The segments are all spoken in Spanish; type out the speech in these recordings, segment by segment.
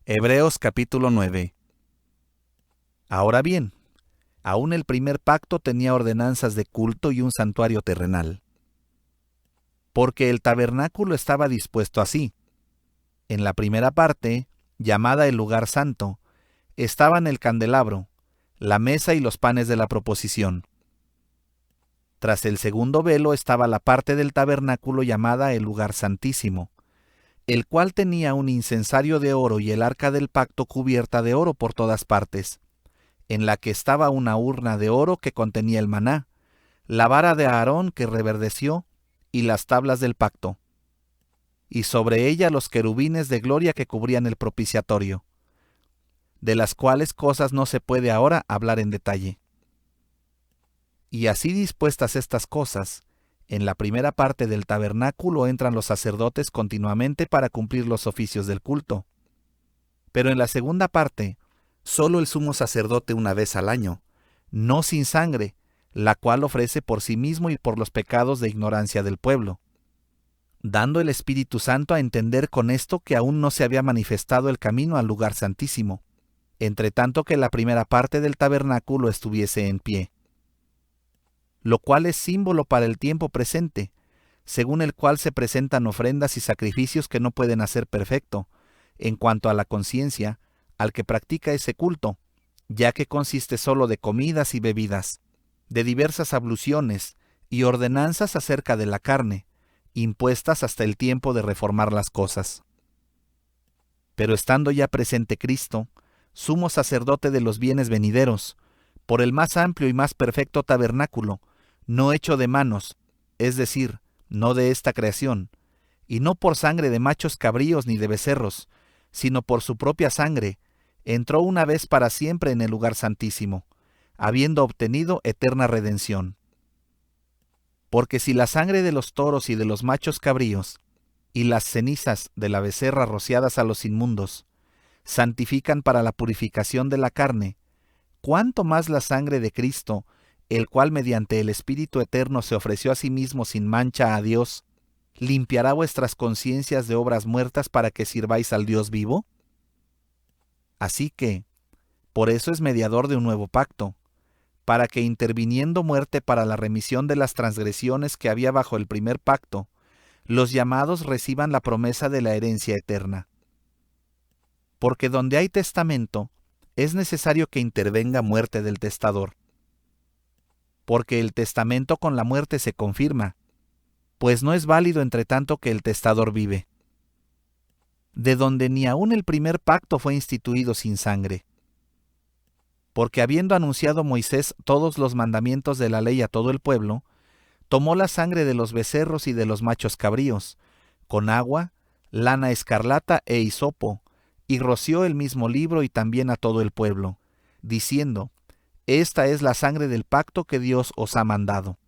Hebreos capítulo 9. Ahora bien, aún el primer pacto tenía ordenanzas de culto y un santuario terrenal. Porque el tabernáculo estaba dispuesto así. En la primera parte, llamada el lugar santo, estaban el candelabro, la mesa y los panes de la proposición. Tras el segundo velo estaba la parte del tabernáculo llamada el lugar santísimo, el cual tenía un incensario de oro y el arca del pacto cubierta de oro por todas partes, en la que estaba una urna de oro que contenía el maná, la vara de Aarón que reverdeció y las tablas del pacto, y sobre ella los querubines de gloria que cubrían el propiciatorio, de las cuales cosas no se puede ahora hablar en detalle. Y así dispuestas estas cosas, en la primera parte del tabernáculo entran los sacerdotes continuamente para cumplir los oficios del culto. Pero en la segunda parte, solo el sumo sacerdote una vez al año, no sin sangre, la cual ofrece por sí mismo y por los pecados de ignorancia del pueblo, dando el Espíritu Santo a entender con esto que aún no se había manifestado el camino al lugar santísimo, entre tanto que la primera parte del tabernáculo estuviese en pie, lo cual es símbolo para el tiempo presente, según el cual se presentan ofrendas y sacrificios que no pueden hacer perfecto, en cuanto a la conciencia, al que practica ese culto, ya que consiste solo de comidas y bebidas, de diversas abluciones y ordenanzas acerca de la carne, impuestas hasta el tiempo de reformar las cosas. Pero estando ya presente Cristo, sumo sacerdote de los bienes venideros, por el más amplio y más perfecto tabernáculo, no hecho de manos, es decir, no de esta creación, y no por sangre de machos cabríos ni de becerros, sino por su propia sangre, entró una vez para siempre en el lugar santísimo, habiendo obtenido eterna redención. Porque si la sangre de los toros y de los machos cabríos, y las cenizas de la becerra rociadas a los inmundos, santifican para la purificación de la carne, ¿cuánto más la sangre de Cristo, el cual mediante el Espíritu Eterno se ofreció a sí mismo sin mancha a Dios, limpiará vuestras conciencias de obras muertas para que sirváis al Dios vivo? Así que, por eso es mediador de un nuevo pacto, para que interviniendo muerte para la remisión de las transgresiones que había bajo el primer pacto, los llamados reciban la promesa de la herencia eterna. Porque donde hay testamento, es necesario que intervenga muerte del testador. Porque el testamento con la muerte se confirma, pues no es válido entre tanto que el testador vive. De donde ni aun el primer pacto fue instituido sin sangre. Porque habiendo anunciado Moisés todos los mandamientos de la ley a todo el pueblo, tomó la sangre de los becerros y de los machos cabríos, con agua, lana escarlata e hisopo, y roció el mismo libro y también a todo el pueblo, diciendo: Esta es la sangre del pacto que Dios os ha mandado.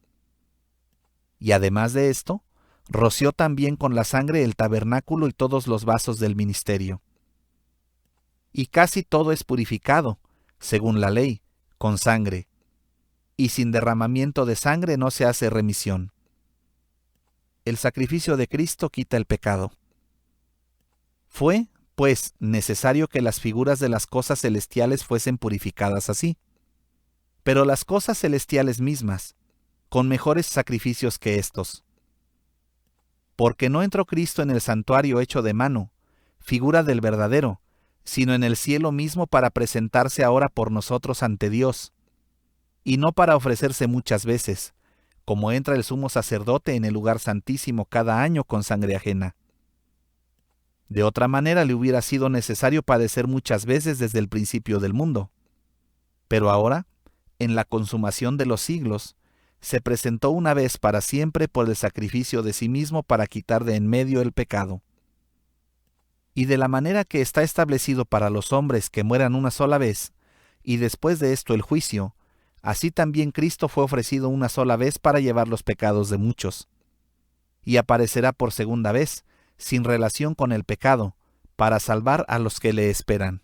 Y además de esto, roció también con la sangre el tabernáculo y todos los vasos del ministerio. Y casi todo es purificado, según la ley, con sangre, y sin derramamiento de sangre no se hace remisión. El sacrificio de Cristo quita el pecado. Fue, pues, necesario que las figuras de las cosas celestiales fuesen purificadas así, pero las cosas celestiales mismas, con mejores sacrificios que estos. Porque no entró Cristo en el santuario hecho de mano, figura del verdadero, sino en el cielo mismo para presentarse ahora por nosotros ante Dios, y no para ofrecerse muchas veces, como entra el sumo sacerdote en el lugar santísimo cada año con sangre ajena. De otra manera le hubiera sido necesario padecer muchas veces desde el principio del mundo. Pero ahora, en la consumación de los siglos, se presentó una vez para siempre por el sacrificio de sí mismo para quitar de en medio el pecado. Y de la manera que está establecido para los hombres que mueran una sola vez, y después de esto el juicio, así también Cristo fue ofrecido una sola vez para llevar los pecados de muchos. Y aparecerá por segunda vez, sin relación con el pecado, para salvar a los que le esperan.